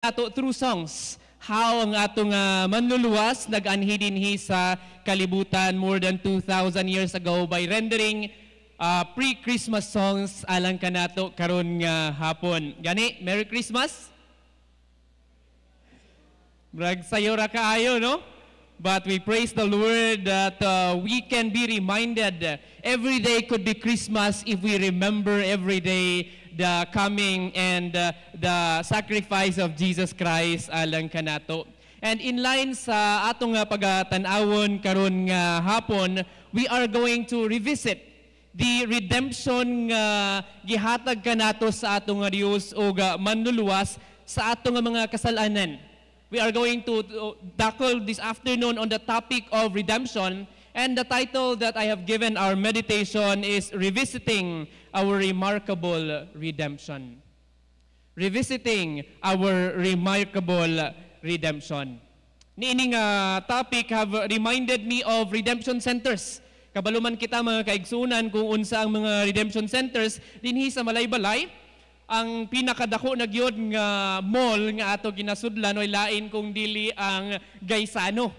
ato through songs how ang atong manluluwas nag-anhi dinhi sa kalibutan more than 2,000 years ago by rendering pre-Christmas songs alang kanato karon nga hapon. Gani, Merry Christmas. Brag sayo ra kaayo, no? But we praise the Lord that we can be reminded every day could be Christmas if we remember every day the coming and the sacrifice of Jesus Christ alang kanato. And in line sa atong pagatan-awon karon nga hapon, we are going to revisit the redemption nga gihatag kanato sa atong Dios o manluluwas sa atong mga kasalanan. We are going to tackle this afternoon on the topic of redemption, and the title that I have given our meditation is Revisiting Our Remarkable Redemption. Revisiting Our Remarkable Redemption. Niining topic have reminded me of redemption centers. Kabaluman kita mga kaigsunan kung unsa ang mga redemption centers dinhi sa Malaybalay. Ang pinakadako na gyud nga mall nga ato ginasudlan oy lain kung dili ang Gaisano.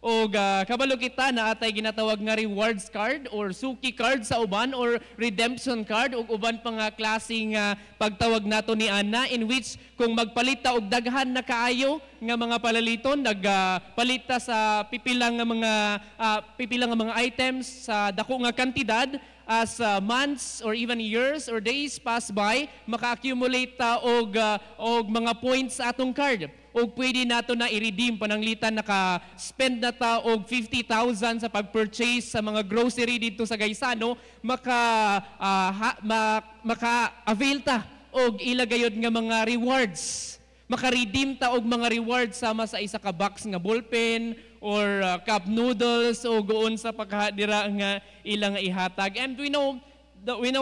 O kabalo kita na atay ginatawag nga rewards card or suki card sa uban or redemption card ug uban pa nga klaseng pagtawag nato ni ana in which kung magpalita og daghan na kaayo nga mga palaliton nagpalita sa pipilang nga mga items sa dako nga kantidad as months or even years or days pass by maka-accumulate ta og mga points sa atong card. O pwede nato na i-redeem pananglitan naka-spend na ta og 50,000 sa pag-purchase sa mga grocery dito sa Gaisano, maka-avail ta og ilagayod nga mga rewards. Maka-redeem ta og mga rewards sama sa isa ka box nga ballpen or cup noodles o goon sa pagkadira nga ilang ihatag. And we know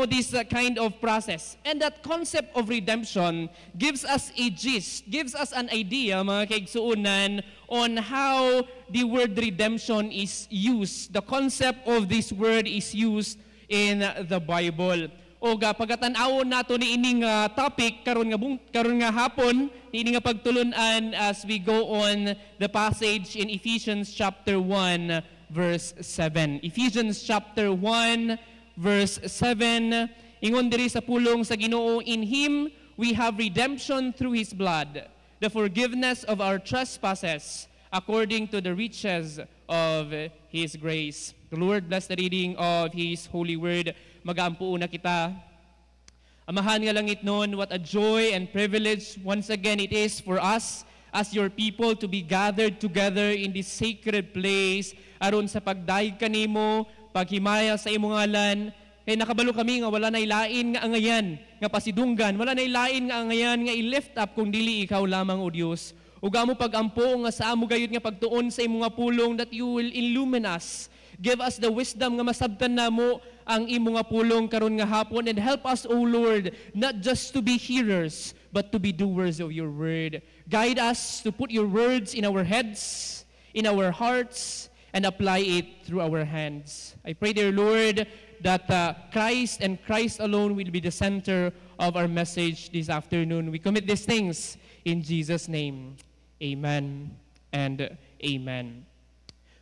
this kind of process. And that concept of redemption gives us a gist, gives us an idea, mga kaigsuunan, on how the word redemption is used. The concept of this word is used in the Bible. O pagatan-awon nato ni ining topic karon nga hapon, ini nga pagtulunan as we go on the passage in Ephesians chapter 1 verse 7. Ephesians chapter 1 verse 7, ingon diri sa pulong sa Ginoo, in Him we have redemption through His blood, the forgiveness of our trespasses, according to the riches of His grace. The Lord bless the reading of His holy word. Magaampuon na kita. Amahan nga langit noon, what a joy and privilege once again it is for us as your people to be gathered together in this sacred place aron sa pagdayeg kanimo, paghimaya sa imong ngalan. Kay nakabalo kami nga wala nay lain nga angayan nga pasidunggan, wala nay lain nga angayan nga i-lift up kung dili ikaw lamang o Dios. Ug amo pagampo nga sa amo gayud nga pagtuon sa imong pulong that you will illumine us. Give us the wisdom nga masabtan namo ang imong pulong karon nga hapon, and help us, O Lord, not just to be hearers but to be doers of your word. Guide us to put your words in our heads, in our hearts, and apply it through our hands. I pray, dear Lord, that Christ and Christ alone will be the center of our message this afternoon. We commit these things in Jesus' name. Amen and amen.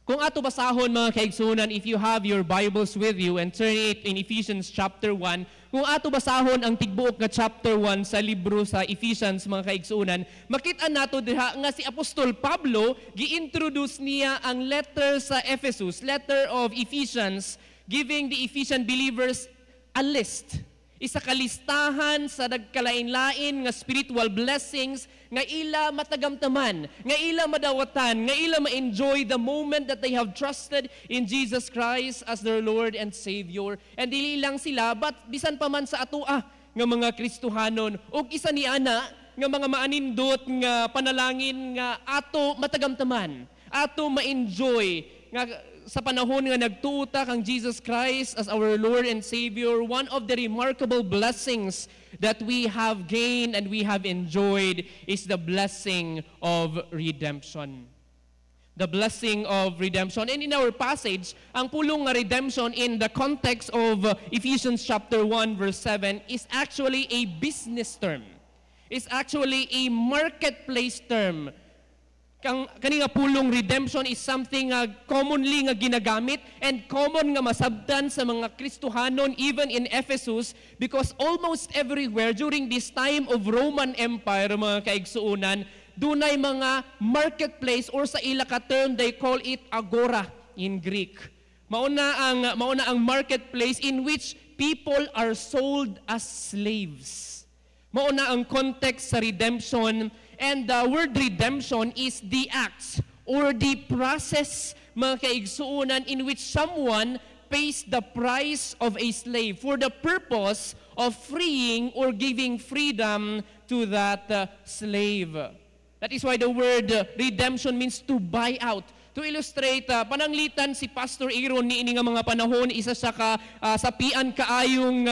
Kung ato basahon mga kaigsunan, if you have your Bibles with you and turn it in Ephesians chapter 1, kung ato basahon ang tigbuok nga chapter 1 sa libro sa Ephesians mga kaigsunan, makita nato diha nga si Apostol Pablo gi-introduce niya ang letter sa Ephesus, letter of Ephesians, giving the Ephesian believers a list. Isa kalistahan sa nagkalain-lain nga spiritual blessings nga ila matagamtaman, nga ila madawatan, nga ila ma-enjoy the moment that they have trusted in Jesus Christ as their Lord and Savior. And dili lang sila, but bisan pa man sa atua nga mga Kristohanon, o isa ni ana nga mga maanindot nga panalangin nga ato matagamtaman, ato ma-enjoy nga sa panahon nga nagtuta kang Jesus Christ as our Lord and Savior. One of the remarkable blessings that we have gained and we have enjoyed is the blessing of redemption. The blessing of redemption. And in our passage, ang pulong nga redemption in the context of Ephesians chapter 1 verse 7 is actually a business term. is actually a marketplace term. Kani nga pulong redemption is something commonly nga ginagamit and common nga masabtan sa mga Kristohanon even in Ephesus, because almost everywhere during this time of Roman Empire, mga kaigsuunan, dunay mga marketplace, or sa ila ka term they call it agora in Greek. Mauna ang marketplace in which people are sold as slaves. Mauna ang context sa redemption. And the word redemption is the acts or the process, mga kaigsuunan, in which someone pays the price of a slave for the purpose of freeing or giving freedom to that slave. That is why the word redemption means to buy out. To illustrate, pananglitan si Pastor Aaron ni ini nga mga panahon, isa siya sapian kaayong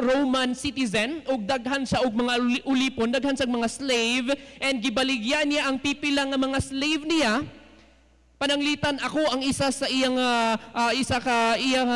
Roman citizen, ug daghan siya og mga ulipon, daghan siya mga slave, and gibaligyan niya ang pipila nga mga slave niya. Pananglitan, ako ang isa sa iyang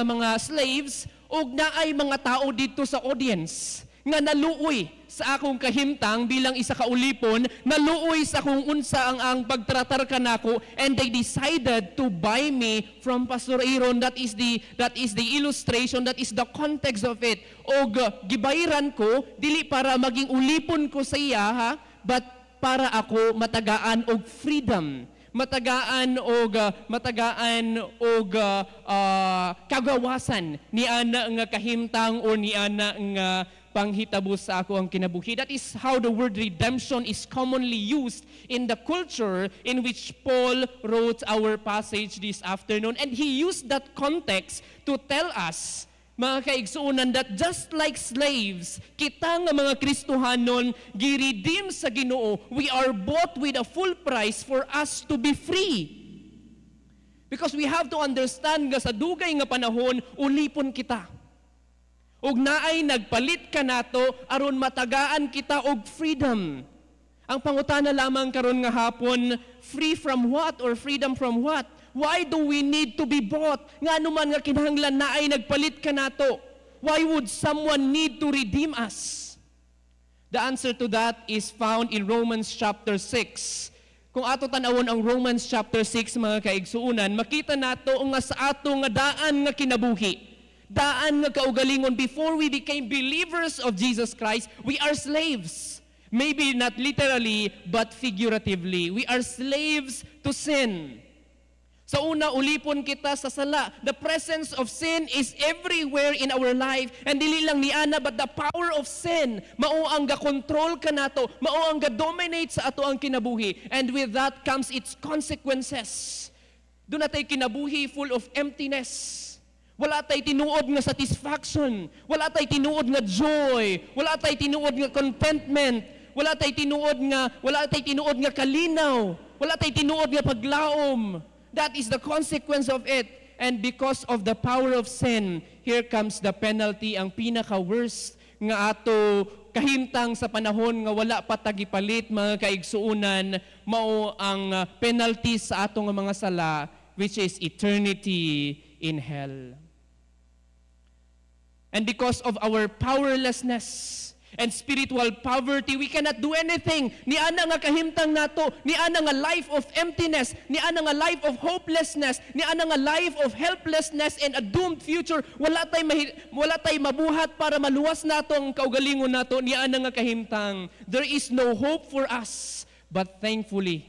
mga slaves, ug naay mga tao dito sa audience nga naluoy sa akong kahimtang bilang isa ka ulipon, naluoy sa kung unsa ang pagtratar kanako, and they decided to buy me from Pastor Aaron. That is the illustration, that is the context of it. Og gibayaran ko dili para maging ulipon ko sa iya, but para ako matagaan og freedom, matagaan og kagawasan ni ana nga kahimtang o ni ana nga panghitabo sa ako ang kinabuhi. That is how the word redemption is commonly used in the culture in which Paul wrote our passage this afternoon. And he used that context to tell us, mga kaigsuunan, that just like slaves, kita nga mga Kristohanon, giredeem sa Ginoo, we are bought with a full price for us to be free. Because we have to understand nga sa dugay nga panahon, ulipon kita. Ug naay nagpalit ka nato aron matagaan kita og freedom. Ang pangutana lamang karon nga hapon, free from what or freedom from what? Why do we need to be bought? Ngano man nga kinahanglan naay nagpalit ka nato? Why would someone need to redeem us? The answer to that is found in Romans chapter 6. Kung ato tanawon ang Romans chapter 6, mga kaigsuunan, makita nato nga sa ato nga daan nga kinabuhi, daan nga kaugalingon, before we became believers of Jesus Christ, we are slaves. Maybe not literally, but figuratively. We are slaves to sin. Sa una, ulipon kita sa sala. The presence of sin is everywhere in our life. And dili lang ni ana, but the power of sin, mao ang ga-control ka nato, mao ang ga-dominate sa ato ang kinabuhi. And with that comes its consequences. Doon natay kinabuhi full of emptiness. Wala tay tinuod nga satisfaction, wala tay tinuod nga joy, wala tay tinuod nga contentment, wala tay tinuod nga kalinaw, wala tay tinuod nga paglaom. That is the consequence of it. And because of the power of sin, here comes the penalty, ang pinaka-worst nga ato kahimtang sa panahon nga wala pa tagipalit, mga kaigsuunan, mao ang penalty sa ato nga mga sala, which is eternity in hell. And because of our powerlessness and spiritual poverty, we cannot do anything. Ni ana nga kahimtang nato, ni ana nga life of emptiness, ni ana nga life of hopelessness, ni ana nga life of helplessness and a doomed future. Wala tay mabuhat para maluwas nato ang kaugalingon nato, ni ana nga kahimtang. There is no hope for us, but thankfully,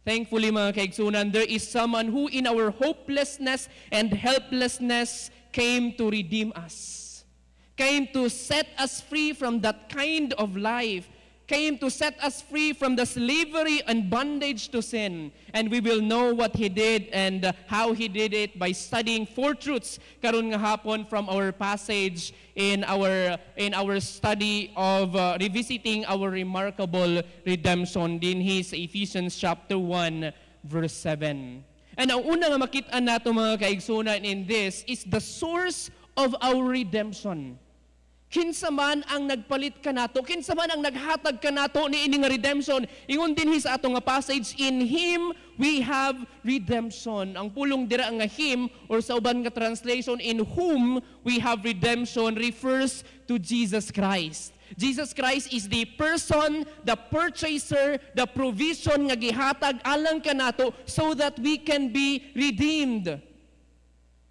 mga kaigsunan, there is someone who in our hopelessness and helplessness came to redeem us, came to set us free from that kind of life, came to set us free from the slavery and bondage to sin. And we will know what He did and how He did it by studying 4 truths karon nga hapon from our passage in our study of revisiting our remarkable redemption din sa Ephesians chapter 1 verse 7. And ang una nga makita nato, mga kaigsunan, in this is the source of our redemption. Kinsa man ang nagpalit ka nato, kinsa man ang naghatag ka nato ni ini nga redemption. Ingon din sa ato nga passage, in Him we have redemption. Ang pulong dira nga Him, or sa uban nga translation, in whom we have redemption, refers to Jesus Christ. Jesus Christ is the person, the purchaser, the provision nga gihatag alang kanato so that we can be redeemed.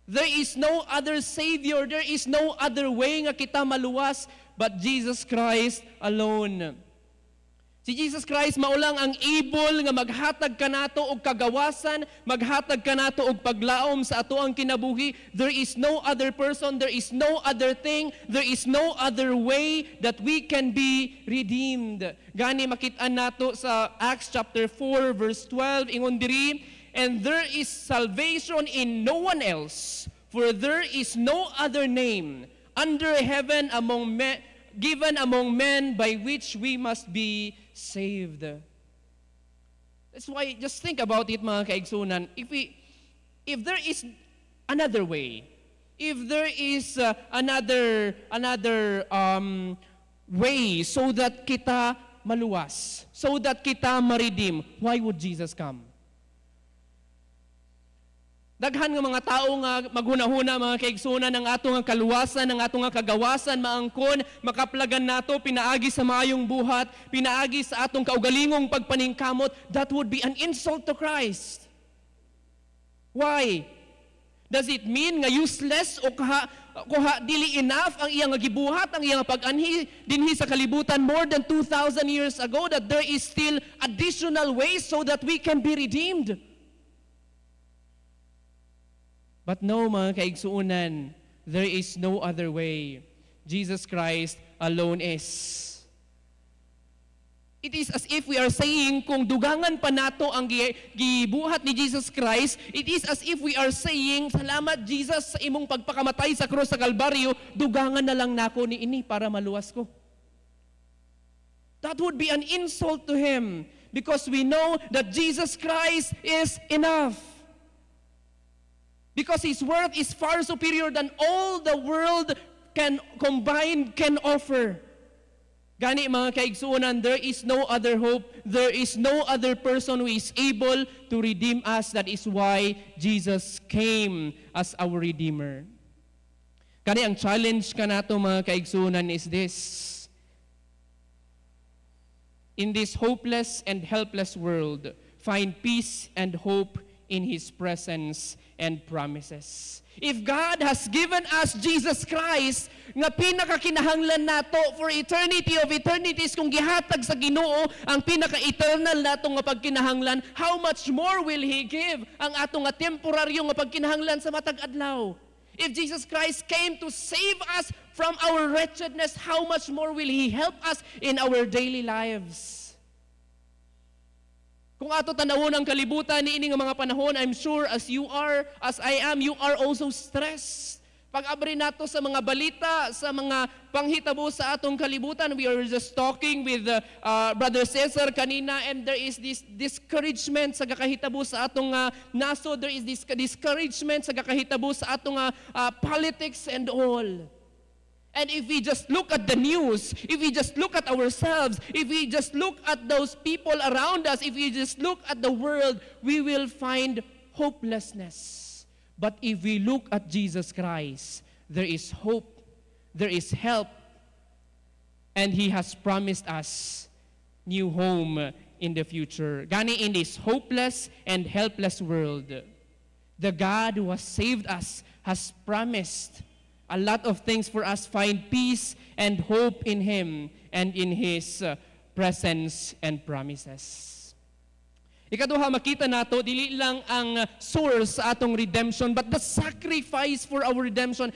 There is no other Savior, there is no other way nga kita maluwas but Jesus Christ alone. Si Jesus Christ maulang ang able nga maghatag kanato og kagawasan, maghatag kanato og paglaom sa ato ang kinabuhi. There is no other person, there is no other thing, there is no other way that we can be redeemed. Gani makit-an nato sa Acts chapter 4 verse 12 ingon diri, and there is salvation in no one else, for there is no other name under heaven given among men by which we must be saved. That's why, just think about it mga kaigsunan. If there is another way, if there is another way so that kita maluwas, so that kita ma-redeem, why would Jesus come? Daghan nga mga tao nga maghunahuna mga kaigsunan ng ato nga kaluwasan, ng ato nga kagawasan, maangkon, makaplagan nato, pinaagi sa maayong buhat, pinaagi sa atong kaugalingong pagpaningkamot, that would be an insult to Christ. Why? Does it mean nga useless o kuha dili enough ang iyang gibuhat, ang iyang pag-anhi dinhi sa kalibutan more than 2,000 years ago, that there is still additional ways so that we can be redeemed? But no, mga kaigsuunan, there is no other way. Jesus Christ alone is. It is as if we are saying, kung dugangan pa nato ang gibuhat ni Jesus Christ, it is as if we are saying, salamat Jesus sa imong pagpakamatay sa krus sa Kalbaryo, dugangan na lang nako ni ini para maluwas ko. That would be an insult to Him, because we know that Jesus Christ is enough. Because His worth is far superior than all the world can offer. Gani mga kaigsuunan, there is no other hope, there is no other person who is able to redeem us. That is why Jesus came as our Redeemer. Gani ang challenge kanato mga kaigsuunan is this: in this hopeless and helpless world, find peace and hope in His presence and promises. If God has given us Jesus Christ, nga pinakakinahanglan nato for eternity of eternities, kung gihatag sa Ginoo ang pinaka-eternal nato nga pagkinahanglan, how much more will He give ang ato nga temporaryo nga pagkinahanglan sa matag adlaw? If Jesus Christ came to save us from our wretchedness, how much more will He help us in our daily lives? Kung ato tanawon ang kalibutan ni ining mga panahon, I'm sure as you are, as I am, you are also stressed. Pag-abri nato sa mga balita, sa mga panghitabo sa atong kalibutan, we are just talking with Brother Cesar kanina, and there is this discouragement sa kakahitabo sa atong naso, there is this discouragement sa kakahitabo sa atong politics and all. And if we just look at the news, if we just look at ourselves, if we just look at those people around us, if we just look at the world, we will find hopelessness. But if we look at Jesus Christ, there is hope, there is help, and He has promised us new home in the future. Gani, in this hopeless and helpless world, the God who has saved us has promised a lot of things for us. Find peace and hope in Him and in His presence and promises. Ikaduha, makita nato, dili lang ang source sa atong redemption, but the sacrifice for our redemption.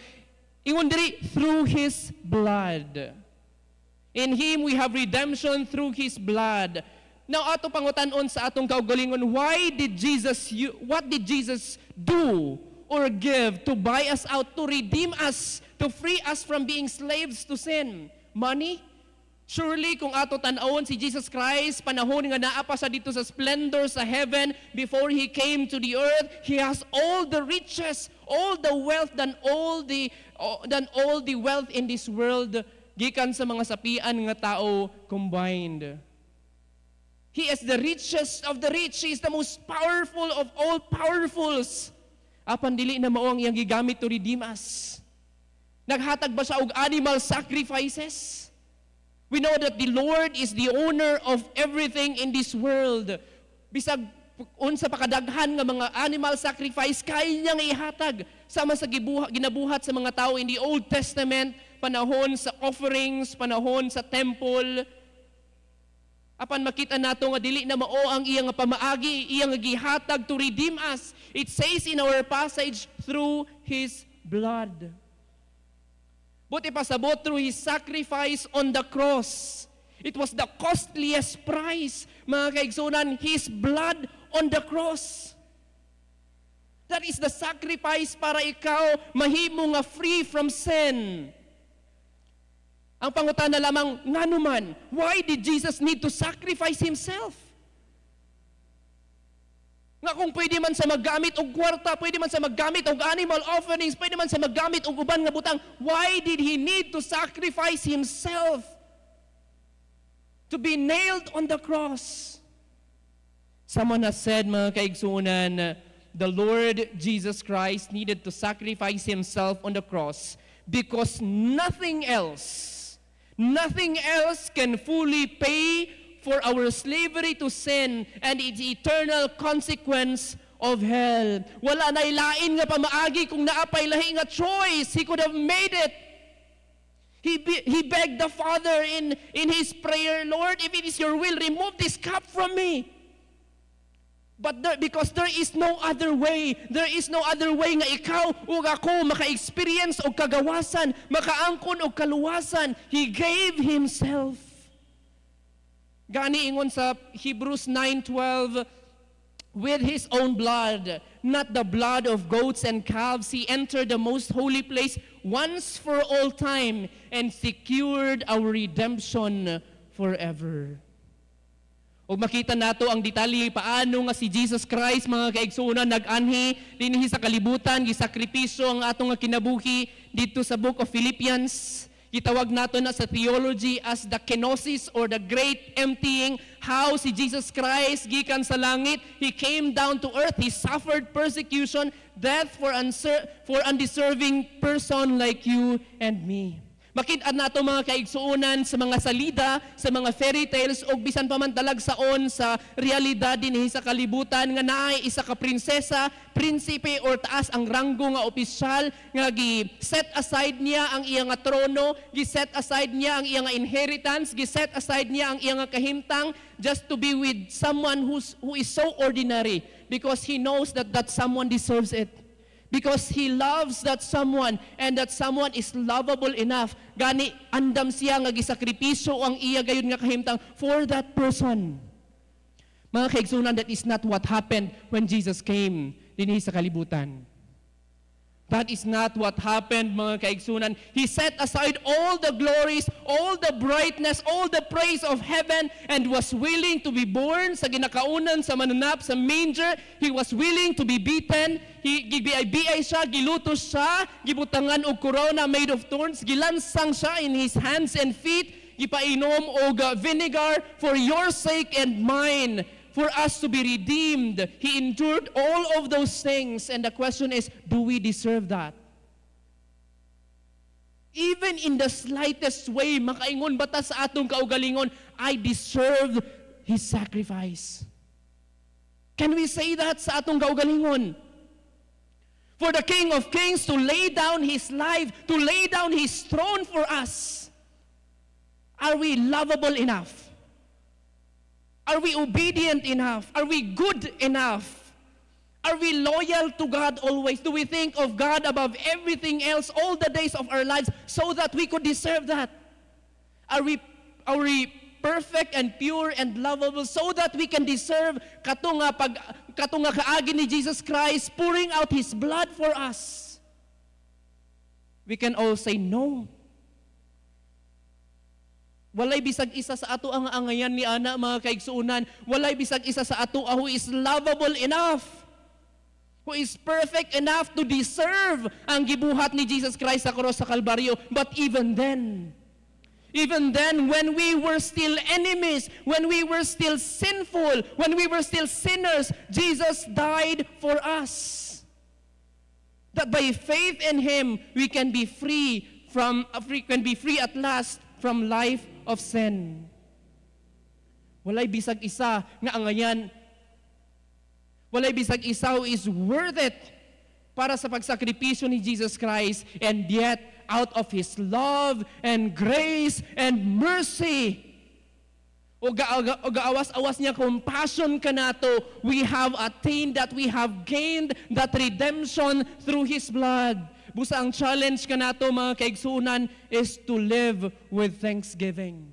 Ingon diri, through His blood. In Him we have redemption through His blood. Now, ato pangutanon sa atong kaugalingon, what did Jesus do or give to buy us out, to redeem us, to free us from being slaves to sin? Money? Surely, kung ato tanawon si Jesus Christ, panahon nga naa pa sa dito sa splendor sa heaven, before He came to the earth, He has all the riches, all the wealth, than all the wealth in this world, gikan sa mga sapian nga tao combined. He is the richest of the rich. He is the most powerful of all powerfuls. Apan dili na mao ang iyang gigamit to redeem us. Naghatag ba siya og animal sacrifices? We know that the Lord is the owner of everything in this world. Bisag unsa pakadaghan nga mga animal sacrifice kay niyang ihatag sama sa ginabuhat sa mga tao in the Old Testament, panahon sa offerings, panahon sa temple. Apan makita nato nga dili na mao ang iyang pamaagi, iyang gihatag to redeem us. It says in our passage, through His blood. Buti pasabot, through His sacrifice on the cross. It was the costliest price, mga kaigsunan, His blood on the cross. That is the sacrifice para ikaw mahimo nga free from sin. Ang pangutana lamang, nga naman, why did Jesus need to sacrifice Himself? Nga kung pwede man sa maggamit og kwarta, pwede man sa maggamit og animal offerings, pwede man sa maggamit og uban nga butang, why did He need to sacrifice Himself to be nailed on the cross? Someone has said, mga kaigsunan, the Lord Jesus Christ needed to sacrifice Himself on the cross because nothing else can fully pay for our slavery to sin and its eternal consequence of hell. Wala na ilain nga pamaagi kung naapay lahi nga choice. He could have made it. He begged the Father in His prayer, Lord, if it is your will, remove this cup from me. But because there is no other way nga ikaw o ako maka-experience o kagawasan, makaangkon o kaluwasan, He gave Himself. Gani ingon sa Hebrews 9:12, with His own blood, not the blood of goats and calves, He entered the most holy place once for all time and secured our redemption forever. O makita nato ang detalye paano nga si Jesus Christ, mga kaigsunan, nag-anhi dinhi sa kalibutan, gisakripisyo ang atong nga kinabuhi dito sa book of Philippians. Gitawag nato na sa theology as the kenosis or the great emptying. How si Jesus Christ gikan sa langit, He came down to earth, He suffered persecution, death for undeserving person like you and me. Makita nato mga kaigsuunan sa mga salida, sa mga fairy tales o bisan pa man talag saon sa realidad dinhi sa kalibutan nga naay isa ka prinsesa, prinsipe or taas ang ranggo nga opisyal nga gi-set aside niya ang iyang trono, gi-set aside niya ang iyang inheritance, gi-set aside niya ang iyang kahimtang just to be with someone who is so ordinary because he knows that someone deserves it. Because He loves that someone and that someone is lovable enough. Gani, andam siya nga gisakripisyo ang iya gayon nga kahimtang for that person. Mga kaigsunan, that is not what happened when Jesus came dinhi sa kalibutan. That is not what happened, mga kaigsunan. He set aside all the glories, all the brightness, all the praise of heaven and was willing to be born sa ginakaunan sa mananap sa manger. He was willing to be beaten. Gibiay siya, gilutos siya, gibutangan og corona made of thorns, gilansang siya in His hands and feet, gipainom og vinegar for your sake and mine. For us to be redeemed. He endured all of those things. And the question is, do we deserve that? Even in the slightest way, makaingon bata sa atong kaugalingon, I deserve His sacrifice. Can we say that sa atong kaugalingon? For the King of Kings to lay down His life, to lay down His throne for us. Are we lovable enough? Are we obedient enough? Are we good enough? Are we loyal to God always? Do we think of God above everything else all the days of our lives so that we could deserve that? Are we perfect and pure and lovable so that we can deserve katunga kaagi ni Jesus Christ pouring out His blood for us? We can all say no. Walay bisag isa sa ato ang angayan ni ana, mga kaigsuunan. Walay bisag isa sa ato who is lovable enough, who is perfect enough to deserve ang gibuhat ni Jesus Christ sa cross sa Kalbaryo. But even then, when we were still enemies, when we were still sinful, when we were still sinners, Jesus died for us. That by faith in Him, we can be free at last from life of sin. Walay bisag isa nga angayan, walay bisag isa who is worth it para sa pagsakripisyo ni Jesus Christ, and yet out of His love and grace and mercy, o gaawas-awas niya, compassion kanato, we have attained that, we have gained that redemption through His blood. Busa ang challenge kanato mga kaigsunan is to live with thanksgiving.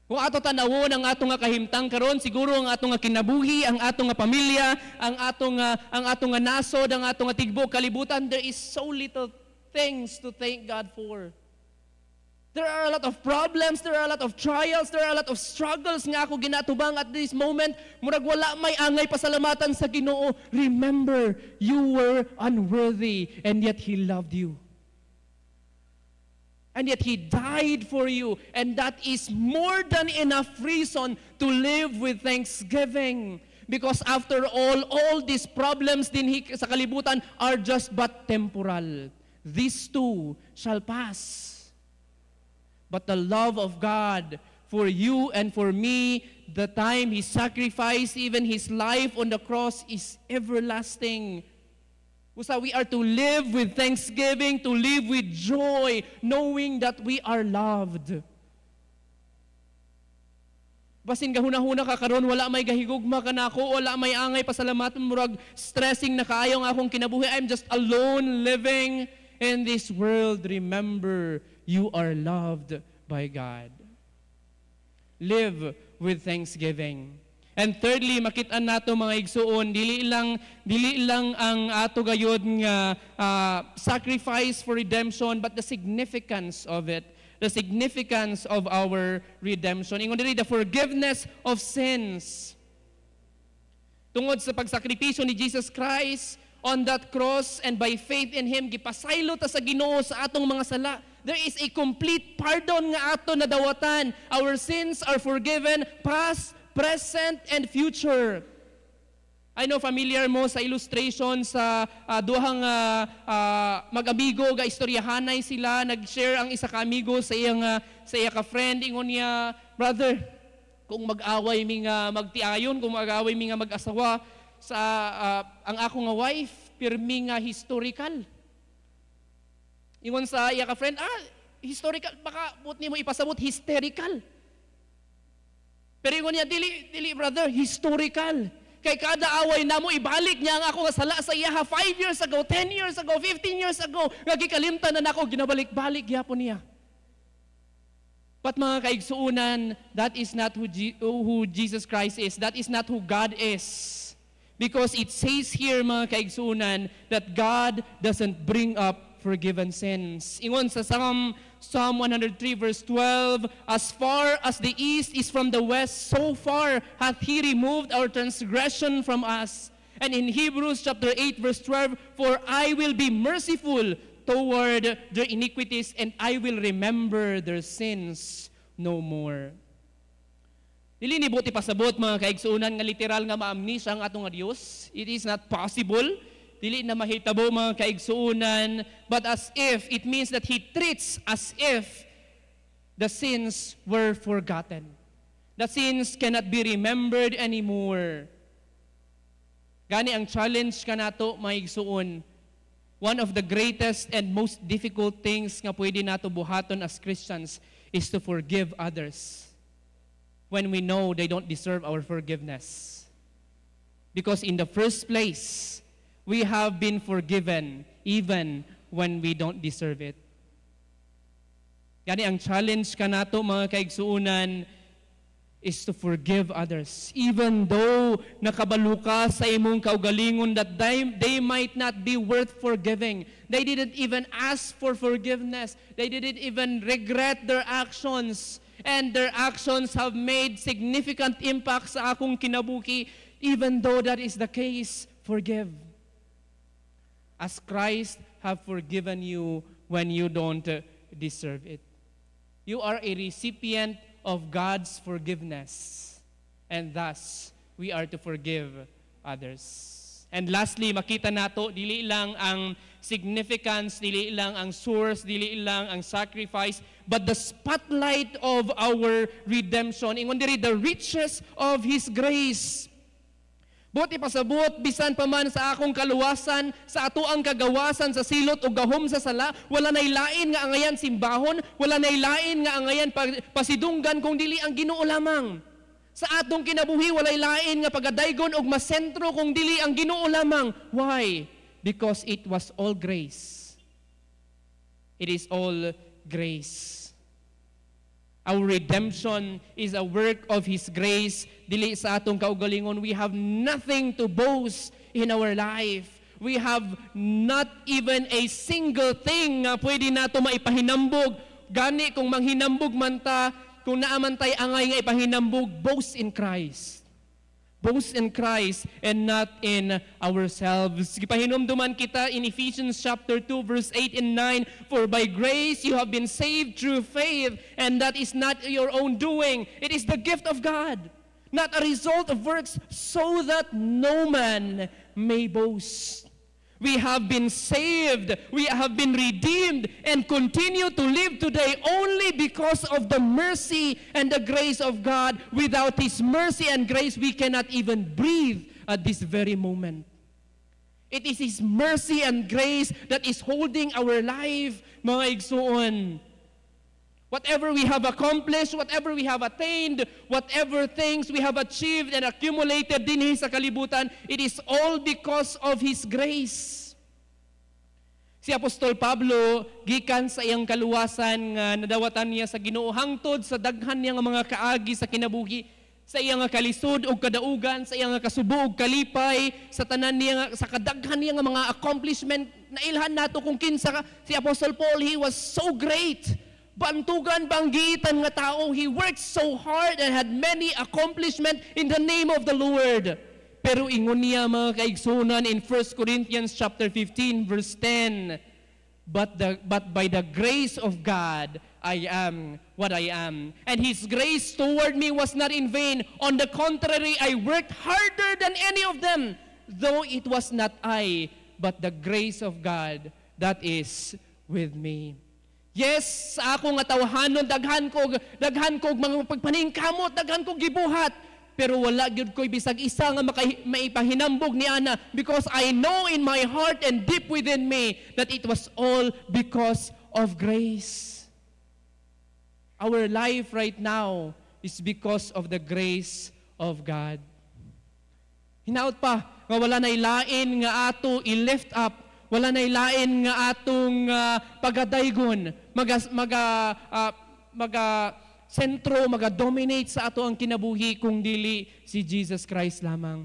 Kung ato tanawon ang ato nga kahimtang karon, siguro ang ato nga kinabuhi, ang ato nga pamilya, ang ato nga nasod, ang ato nga tigbo kalibutan, there is so little things to thank God for. There are a lot of problems, there are a lot of trials, there are a lot of struggles nga ako ginatubang at this moment. Murag wala may angay pasalamatan sa Ginoo. Remember, you were unworthy and yet He loved you. And yet He died for you. And that is more than enough reason to live with thanksgiving. Because after all these problems din sa kalibutan are just but temporal. These too shall pass. But the love of God for you and for me, the time He sacrificed even His life on the cross, is everlasting. So we are to live with thanksgiving, to live with joy, knowing that we are loved. Basin gahuna-huna ka karon, wala may gahigugma ka na ako, wala may angay pasalamatan, murag stressing na kaayo nga akong kinabuhi. I'm just alone living in this world. Remember, you are loved by God. Live with thanksgiving. And thirdly, makitaan nato mga igsuon, dili lang ang ato gayod nga sacrifice for redemption, but the significance of it, the significance of our redemption. Ingon diri, the forgiveness of sins. Tungod sa pagsakripisyo ni Jesus Christ on that cross, and by faith in Him, gipasaylo ta sa Ginoo sa atong mga sala. There is a complete pardon nga ato na dawatan. Our sins are forgiven, past, present, and future. I know familiar mo sa illustration sa duhang mag-amigo ga istoryahanay sila, nag-share ang isa ka amigo sa iya ka friend, ingon niya, brother, kung mag-away mi nga magtiayon, kung mag-away mi nga mag-asawa sa ang ako nga wife, pirmi nga historical. Ingon sa iya ka friend, historical, baka buot nimo ipasabot hysterical. Pero ingon niya, dili brother, historical. Kay kada away namo ibalik niya ang ako nga sala sa iya 5 years ago, 10 years ago, 15 years ago, nga gikalimtan na nako, ginabalik-balik gyapon niya. But mga kaigsuunan, that is not who Jesus Christ is. That is not who God is. Because it says here, mga kaigsuunan, that God doesn't bring up forgiven sins. Ingon sa Psalm 103 verse 12, as far as the east is from the west, so far hath He removed our transgression from us. And in Hebrews chapter 8 verse 12, for I will be merciful toward their iniquities, and I will remember their sins no more. Dili ni buti pasabot mga kaigsuunan nga literal nga maamnesia ang atong Dios. It is not possible. Dili na mahitabo mga kaigsuunan, but as if, it means that He treats as if the sins were forgotten. The sins cannot be remembered anymore. Gani ang challenge kanato mga igsuon. One of the greatest and most difficult things nga pwede nato buhaton as Christians is to forgive others when we know they don't deserve our forgiveness. Because in the first place, we have been forgiven even when we don't deserve it. Gani ang challenge kanato mga kaigsuunan is to forgive others. Even though nakabalo ka sa imong kaugalingon that they might not be worth forgiving. They didn't even ask for forgiveness. They didn't even regret their actions. And their actions have made significant impact sa akong kinabuhi. Even though that is the case, forgive. As Christ have forgiven you when you don't deserve it. You are a recipient of God's forgiveness, and thus we are to forgive others. And lastly, makita nato dili lang ang significance, dili lang ang source, dili lang ang sacrifice, but the spotlight of our redemption. Ingon diri the riches of His grace. Buti pasabot, bisan pa man sa akong kaluwasan, sa ato ang kagawasan, sa silot o gahom sa sala, wala nay lain nga angayan simbahon, wala nay lain nga angayan pasidunggan kung dili ang Ginoo lamang. Sa atong kinabuhi, walay lain nga pagadaygon og masentro kung dili ang Ginoo lamang. Why? Because it was all grace. It is all grace. Our redemption is a work of His grace. Dili sa atong kaugalingon, we have nothing to boast in our life. We have not even a single thing nga pwede nato maipahinambog. Gani kung manghinambog man ta, kung naaman tay angay nga ipahinambog, boast in Christ. Boast in Christ and not in ourselves. Gipahinumduman kita in Ephesians chapter 2 verse 8 and 9, for by grace you have been saved through faith, and that is not your own doing. It is the gift of God, not a result of works, so that no man may boast. We have been saved, we have been redeemed, and continue to live today only because of the mercy and the grace of God. Without His mercy and grace, we cannot even breathe at this very moment. It is His mercy and grace that is holding our life, mga igsuon. Whatever we have accomplished, whatever we have attained, whatever things we have achieved and accumulated dinhi sa kalibutan, it is all because of His grace. Si Apostol Pablo, gikan sa iyang kaluwasan nga nadawatan niya sa Ginoo hangtod sa daghan niya nga mga kaagi sa kinabuhi, sa iyang kalisod o kadaugan, sa iyang kasubo o kalipay, sa tanan niya, sa kadaghan niya nga mga accomplishment, nailhan nato kung kinsa si Apostol Paul, he was so great. Bantugan, banggitan nga tao. He worked so hard and had many accomplishments in the name of the Lord. Pero ingon niya mga kaigsunan in 1 Corinthians chapter 15 verse 10, But by the grace of God, I am what I am. And His grace toward me was not in vain. On the contrary, I worked harder than any of them, though it was not I, but the grace of God that is with me. Yes, sa akong atawhanon, daghan ko mga pagpaningkamot, daghan ko gibuhat. Pero wala gyud ko'y bisag isa nga maipahinambog ni ana, because I know in my heart and deep within me that it was all because of grace. Our life right now is because of the grace of God. Hinaut pa, nga wala na ilain nga ato i-lift up, wala na ilain nga atong pagadaygon, sentro, dominate sa ato ang kinabuhi kung dili si Jesus Christ lamang.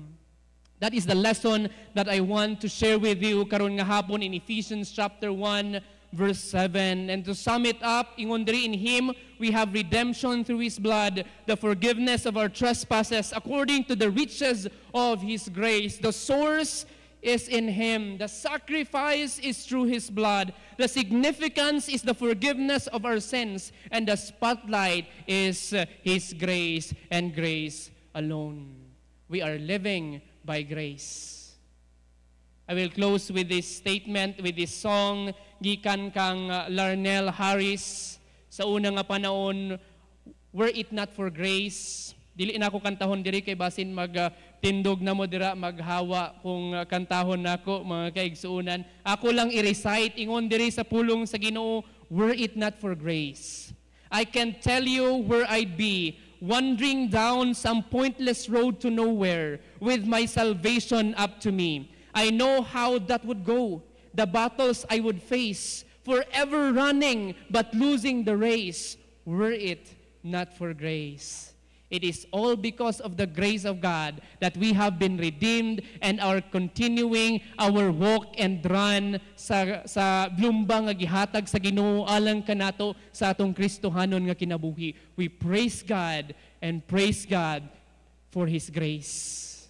That is the lesson that I want to share with you karon nga hapon in Ephesians chapter 1 verse 7. And to sum it up, ingon diri, in Him we have redemption through His blood, the forgiveness of our trespasses according to the riches of His grace. The source is in Him. The sacrifice is through His blood. The significance is the forgiveness of our sins. And the spotlight is His grace and grace alone. We are living by grace. I will close with this statement, with this song, gikan kang Larnell Harris. Sa unang nga panahon, were it not for grace, dili na ako kantahon diri kay basin magtindog na mo dira maghawa kung kantahon nako mga kaigsuunan. Ako lang i-recite ingon diri sa pulong sa Ginoo, were it not for grace. I can tell you where I'd be, wandering down some pointless road to nowhere with my salvation up to me. I know how that would go, the battles I would face, forever running but losing the race, were it not for grace. It is all because of the grace of God that we have been redeemed and are continuing our walk and run sa blumbang nga gihatag sa Ginoo alang kanato sa atong Kristohanon nga kinabuhi. We praise God and praise God for His grace.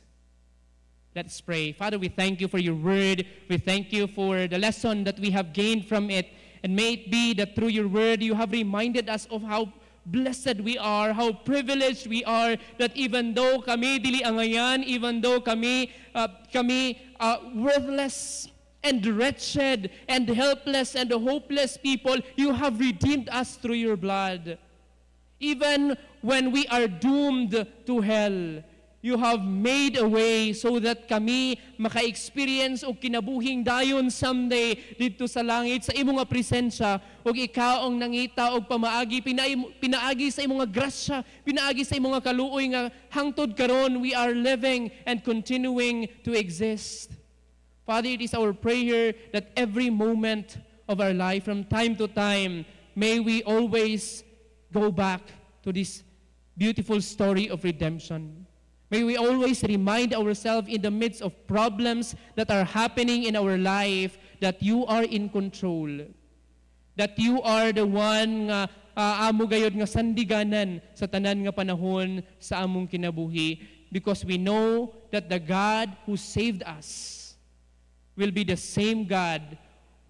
Let's pray. Father, we thank You for Your word. We thank You for the lesson that we have gained from it. And may it be that through Your word, You have reminded us of how blessed we are, how privileged we are, that even though kami dili angayan, even though kami worthless and wretched and helpless and hopeless people, you have redeemed us through your blood. Even when we are doomed to hell, you have made a way so that kami maka-experience o kinabuhing dayon someday dito sa langit sa imong presensya o ikaw ang nangita o pamaagi pinaagi sa imong grasya, pinaagi sa imong kaluoy nga hangtod karon we are living and continuing to exist. Father, it is our prayer that every moment of our life from time to time may we always go back to this beautiful story of redemption. May we always remind ourselves in the midst of problems that are happening in our life that you are in control. That you are the one nga amo gayod nga sandiganan sa tanan nga panahon sa among kinabuhi, because we know that the God who saved us will be the same God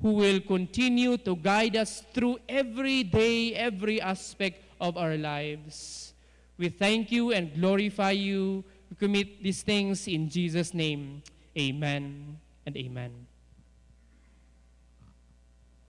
who will continue to guide us through every day, every aspect of our lives. We thank you and glorify you. We commit these things in Jesus' name. Amen and amen.